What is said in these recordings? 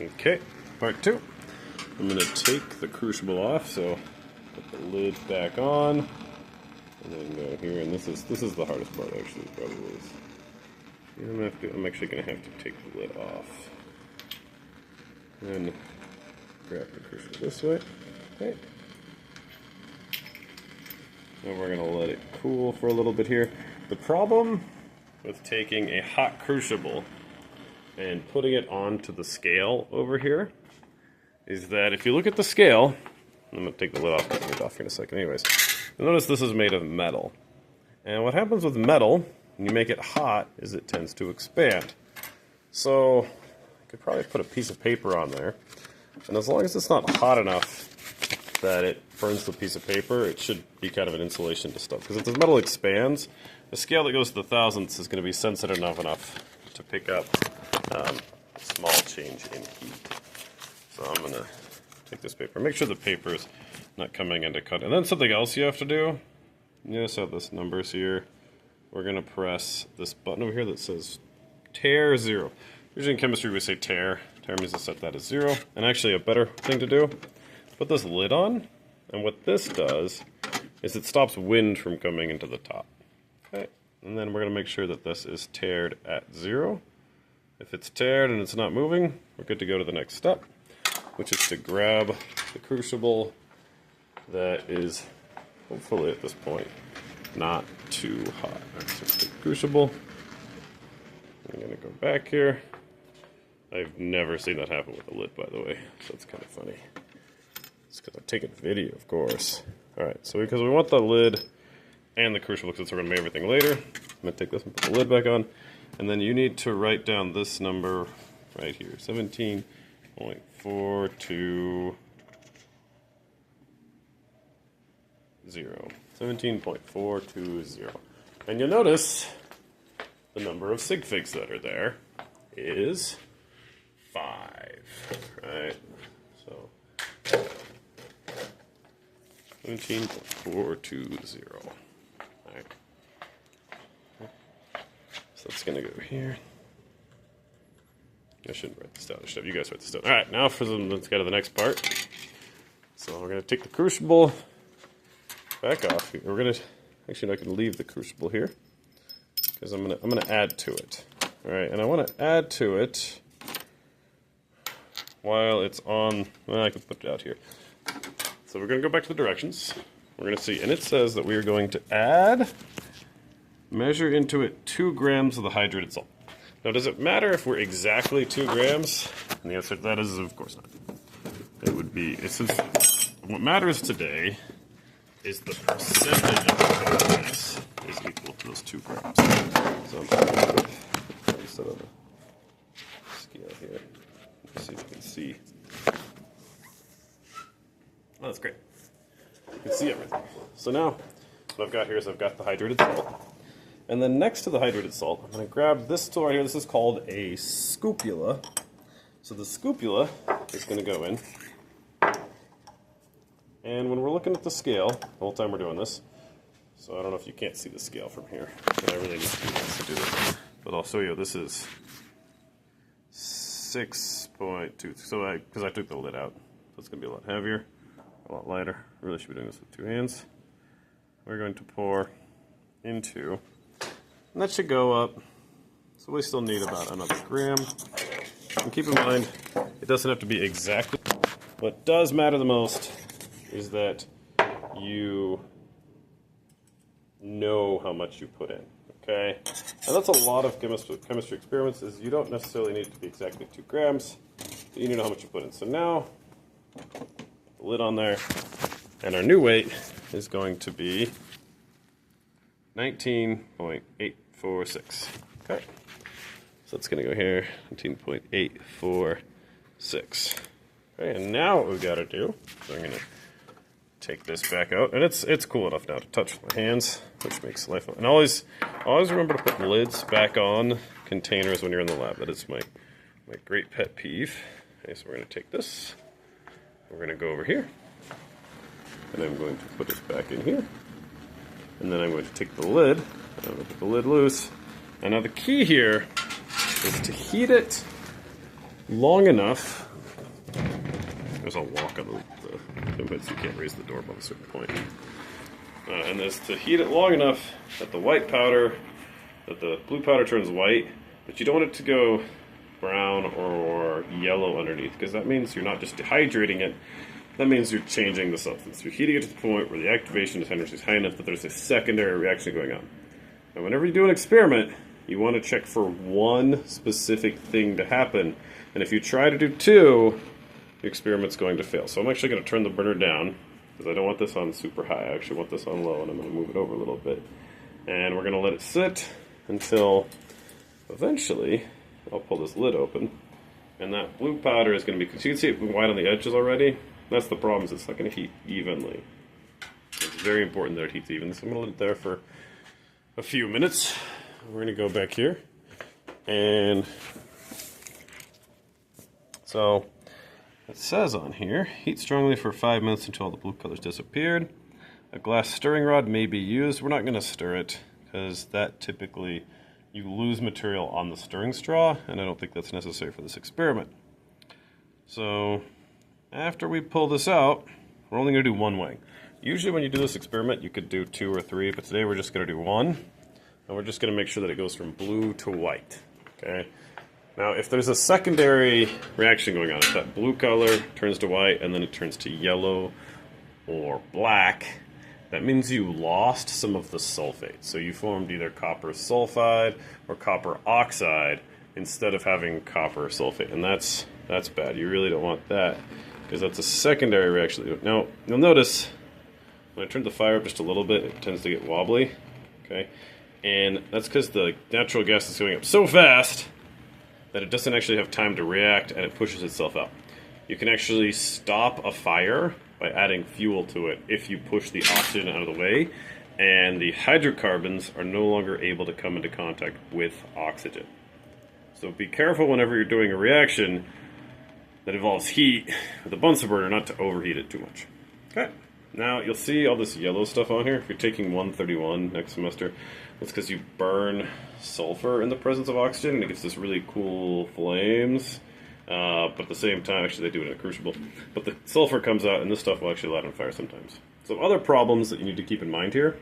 Okay, part two. I'm going to take the crucible off, so put the lid back on, and then go here. And this is the hardest part, actually, probably is. I'm actually going to have to take the lid off. And grab the crucible this way. Okay. And we're going to let it cool for a little bit here. The problem with taking a hot crucible and putting it onto the scale over here is that if you look at the scale, I'm going to take the lid off, here in a second anyways, you'll notice this is made of metal. And what happens with metal, when you make it hot, is it tends to expand. So, I could probably put a piece of paper on there, and as long as it's not hot enough that it burns the piece of paper, it should be kind of an insulation to stuff. Because if the metal expands, the scale that goes to the thousandths is going to be sensitive enough to pick up a small change in heat. So I'm going to take this paper, make sure the paper is not coming into cut. And then something else you have to do, you just have this numbers here. We're going to press this button over here that says tare 0. Usually in chemistry we say tare. Tare means to set that as 0. And actually a better thing to do, put this lid on, and what this does is it stops wind from coming into the top. Okay, and then we're going to make sure that this is tared at 0. If it's tared and it's not moving, we're good to go to the next step, which is to grab the crucible that is, hopefully at this point, not too hot. Alright, so take the crucible. I'm going to go back here. I've never seen that happen with a lid, by the way, so it's kind of funny. It's because I'm taking video, of course. Alright, so because we want the lid and the crucible, because we're going to make everything later, I'm going to take this and put the lid back on. And then you need to write down this number right here, 17.420. 17.420. And you'll notice the number of sig figs that are there is 5, right? So 17.420. All right. So that's gonna go here. I shouldn't write this down. I should have you guys write this down. All right, now let's go to the next part. So we're gonna take the crucible back off. We're gonna actually I can leave the crucible here because I'm gonna add to it. All right, and I want to add to it while it's on. Well, I can put it out here. So we're gonna go back to the directions. We're gonna see, and it says that we are going to add. Measure into it 2 grams of the hydrated salt. Now, does it matter if we're exactly 2 grams? And the answer to that is, of course not. It would be, what matters today is the percentage of the mass is equal to those 2 grams. So I'm going to set on the scale here. Let's see if you can see. Oh, that's great. You can see everything. So now, what I've got here is I've got the hydrated salt. And then next to the hydrated salt, I'm going to grab this tool right here. This is called a scupula. So the scupula is going to go in. And when we're looking at the scale, the whole time we're doing this, so I don't know if you can't see the scale from here, but I really need to do this. But I'll show you, this is 6.2. So because I took the lid out, so it's going to be a lot heavier, a lot lighter. I really should be doing this with 2 hands. We're going to pour into. And that should go up, so we still need about another gram. And keep in mind, it doesn't have to be exactly. What does matter the most is that you know how much you put in, okay? And that's a lot of chemistry experiments, is you don't necessarily need it to be exactly 2 grams, but you need to know how much you put in. So now, the lid on there, and our new weight is going to be 19.846. Okay, so it's going to go here, 19.846. Okay, and now what we've got to do, so I'm going to take this back out, and it's cool enough now to touch my hands, which makes life. And always remember to put lids back on containers when you're in the lab. That is my great pet peeve. Okay, so we're going to take this, we're going to go over here, and I'm going to put it back in here. And then I'm going to take the lid, and I'm going to put the lid loose. And now the key here is to heat it long enough. There's a lock on the so you can't raise the door above a certain point. And that's to heat it long enough that the blue powder turns white, but you don't want it to go brown or yellow underneath, because that means you're not just dehydrating it, that means you're changing the substance. You're heating it to the point where the activation energy is high enough that there's a secondary reaction going on. And whenever you do an experiment, you want to check for one specific thing to happen, and if you try to do two, the experiment's going to fail. So I'm actually going to turn the burner down, because I don't want this on super high. I actually want this on low, and I'm going to move it over a little bit. And we're going to let it sit until eventually I'll pull this lid open, and that blue powder is going to be, because you can see it white on the edges already. That's the problem, is it's not going to heat evenly. It's very important that it heats evenly. So I'm going to let it there for a few minutes. We're going to go back here, and so it says on here, heat strongly for 5 minutes until all the blue colors disappeared. A glass stirring rod may be used. We're not going to stir it, because that typically, you lose material on the stirring straw, and I don't think that's necessary for this experiment. So after we pull this out, we're only going to do one way. Usually when you do this experiment, you could do 2 or 3, but today we're just going to do 1, and we're just going to make sure that it goes from blue to white. Okay. Now, if there's a secondary reaction going on, if that blue color turns to white and then it turns to yellow or black, that means you lost some of the sulfate. So you formed either copper sulfide or copper oxide instead of having copper sulfate, and that's bad. You really don't want that, because that's a secondary reaction. Now, you'll notice when I turn the fire up just a little bit, it tends to get wobbly. Okay, and that's because the natural gas is going up so fast that it doesn't actually have time to react, and it pushes itself out. You can actually stop a fire by adding fuel to it if you push the oxygen out of the way, and the hydrocarbons are no longer able to come into contact with oxygen. So be careful whenever you're doing a reaction that involves heat with a Bunsen burner not to overheat it too much. Okay, now you'll see all this yellow stuff on here. If you're taking 131 next semester, that's because you burn sulfur in the presence of oxygen, and it gives this really cool flames. But at the same time, actually they do it in a crucible, but the sulfur comes out and this stuff will actually light on fire sometimes. Some other problems that you need to keep in mind here.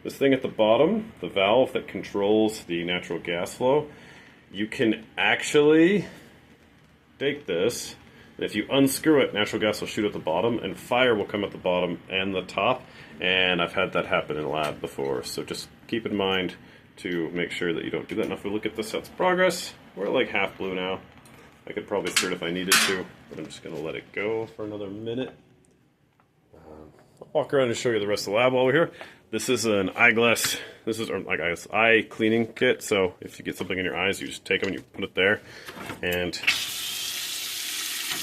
This thing at the bottom, the valve that controls the natural gas flow, you can actually take this, and if you unscrew it, natural gas will shoot at the bottom and fire will come at the bottom and the top, and I've had that happen in a lab before, so just keep in mind to make sure that you don't do that. Now if we look at the set's progress, we're like half blue now. I could probably stir it if I needed to, but I'm just going to let it go for another minute. I'll walk around and show you the rest of the lab while we're here. This is an eyeglass, this is like eye cleaning kit, so if you get something in your eyes, you just take them and you put it there, and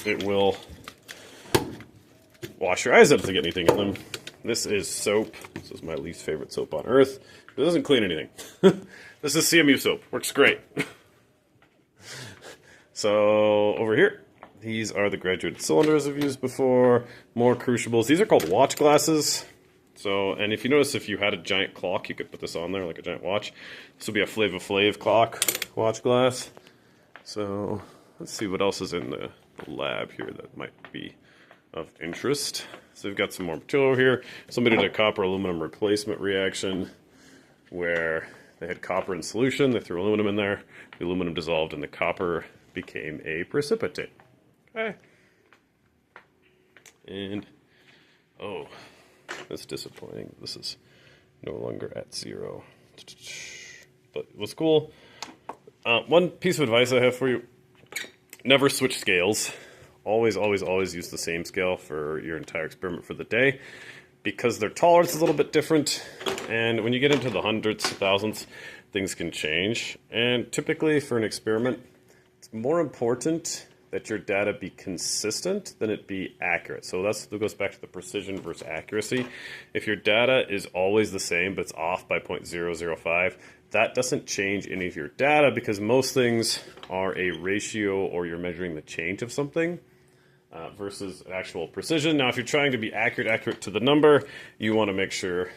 it will wash your eyes out if you get anything in them. This is soap. This is my least favorite soap on earth. It doesn't clean anything. This is CMU soap. Works great. So over here, these are the graduated cylinders I've used before. More crucibles. These are called watch glasses. So, and if you notice, if you had a giant clock, you could put this on there like a giant watch. This would be a Flava Flav clock watch glass. So let's see what else is in the lab here that might be of interest. So we've got some more material over here. Somebody did a copper aluminum replacement reaction where they had copper in solution. They threw aluminum in there. The aluminum dissolved and the copper became a precipitate. Okay. And, oh, that's disappointing. This is no longer at 0. But it was cool. One piece of advice I have for you, never switch scales. Always, always, always use the same scale for your entire experiment for the day, because their tolerance is a little bit different, and when you get into the hundreds, thousands, things can change. And typically for an experiment, it's more important that your data be consistent than it be accurate. So that goes back to the precision versus accuracy. If your data is always the same, but it's off by 0.005, that doesn't change any of your data, because most things are a ratio, or you're measuring the change of something versus actual precision. Now, if you're trying to be accurate to the number, you want to make sure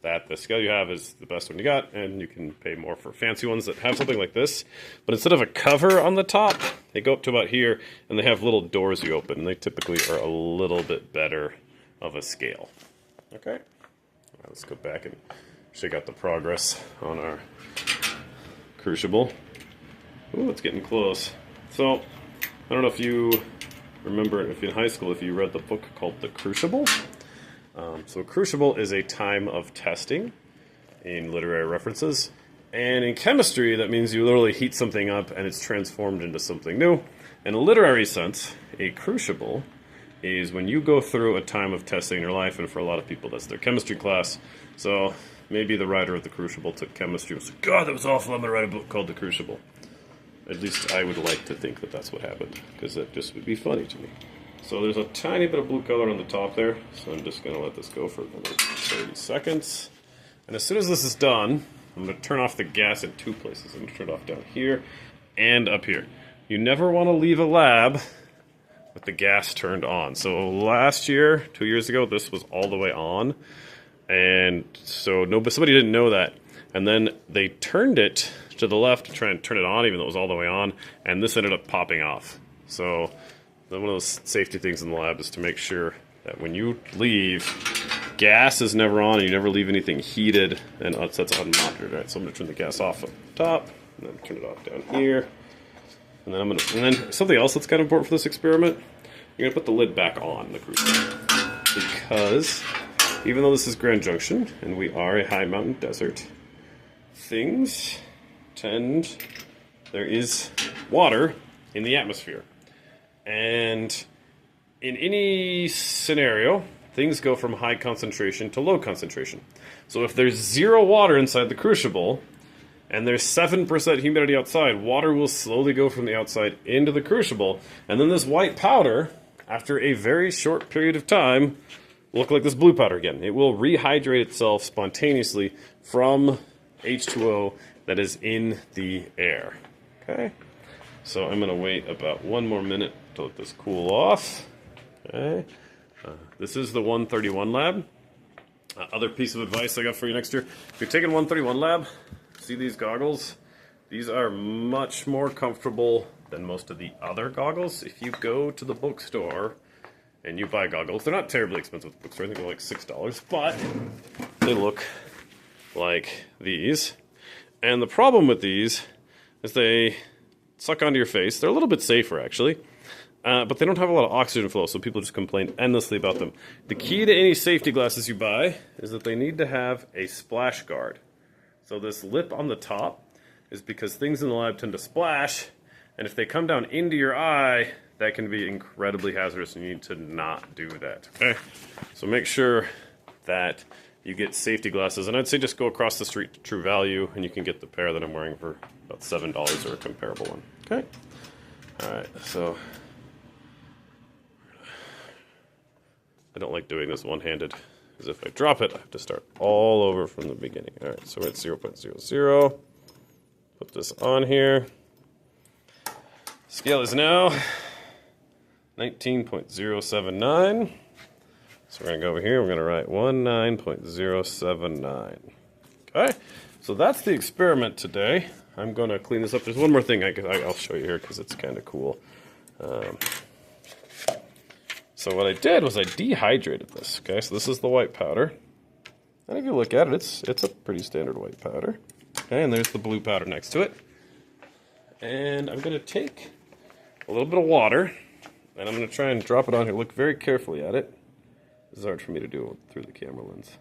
that the scale you have is the best one you got, and you can pay more for fancy ones that have something like this. But instead of a cover on the top, they go up to about here, and they have little doors you open, and they typically are a little bit better of a scale. Okay, right, let's go back and check out the progress on our crucible. Ooh, it's getting close. So, I don't know if you remember, if in high school, if you read the book called The Crucible. So a crucible is a time of testing in literary references. And in chemistry, that means you literally heat something up and it's transformed into something new. In a literary sense, a crucible is when you go through a time of testing in your life, and for a lot of people, that's their chemistry class. So maybe the writer of The Crucible took chemistry and was like, God, that was awful, I'm going to write a book called The Crucible. At least I would like to think that that's what happened, because that just would be funny to me. So there's a tiny bit of blue color on the top there, so I'm just going to let this go for another 30 seconds. And as soon as this is done, I'm going to turn off the gas in two places. I'm going to turn it off down here and up here. You never want to leave a lab with the gas turned on. So last year, 2 years ago, this was all the way on. And so somebody didn't know that. And then they turned it to the left to try and turn it on, even though it was all the way on. And this ended up popping off. So one of those safety things in the lab is to make sure that when you leave, gas is never on and you never leave anything heated, and that's unmonitored. Right, so I'm going to turn the gas off up top, and then turn it off down here. And then something else that's kind of important for this experiment, you're going to put the lid back on the crucible, because even though this is Grand Junction and we are a high mountain desert, there is water in the atmosphere. And in any scenario, things go from high concentration to low concentration. So if there's 0 water inside the crucible, and there's 7% humidity outside, water will slowly go from the outside into the crucible, and then this white powder, after a very short period of time, will look like this blue powder again. It will rehydrate itself spontaneously from H2O that is in the air. Okay? So I'm going to wait about 1 more minute to let this cool off. Okay. This is the 131 lab. Other piece of advice I got for you next year. If you're taking 131 lab, see these goggles? These are much more comfortable than most of the other goggles. If you go to the bookstore and you buy goggles, they're not terribly expensive at the bookstore. I think they're like $6, but they look like these. And the problem with these is they suck onto your face. They're a little bit safer, actually. But they don't have a lot of oxygen flow, so people just complain endlessly about them. The key to any safety glasses you buy is that they need to have a splash guard. So this lip on the top is because things in the lab tend to splash, and if they come down into your eye, that can be incredibly hazardous, and you need to not do that. Okay? So make sure that you get safety glasses, and I'd say just go across the street to True Value, and you can get the pair that I'm wearing for about $7 or a comparable one. Okay? Alright, so I don't like doing this one-handed, because if I drop it, I have to start all over from the beginning. All right, so we're at 0.00. Put this on here. Scale is now 19.079. So we're going to go over here. We're going to write 19.079. Okay, so that's the experiment today. I'm going to clean this up. There's one more thing I'll show you here because it's kind of cool. So what I did was I dehydrated this, okay? So this is the white powder. And if you look at it, it's a pretty standard white powder. Okay, and there's the blue powder next to it. And I'm going to take a little bit of water, and I'm going to try and drop it on here. Look very carefully at it. This is hard for me to do through the camera lens.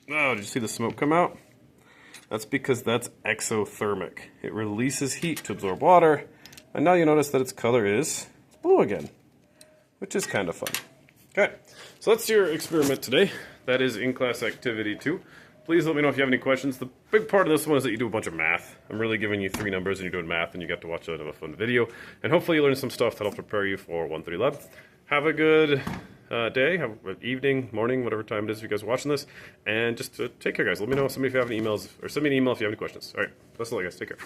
Oh, did you see the smoke come out? That's because that's exothermic. It releases heat to absorb water, and now you notice that its color is blue again, which is kind of fun. Okay, so that's your experiment today. That is in-class activity 2. Please let me know if you have any questions. The big part of this one is that you do a bunch of math. I'm really giving you 3 numbers and you're doing math, and you got to watch a fun video. And hopefully you learn some stuff that'll prepare you for 130 Lab. Have a good day, have an evening, morning, whatever time it is you guys are watching this. And just take care, guys. Let me know if you have any emails, or send me an email if you have any questions. All right, best of luck, guys. Take care.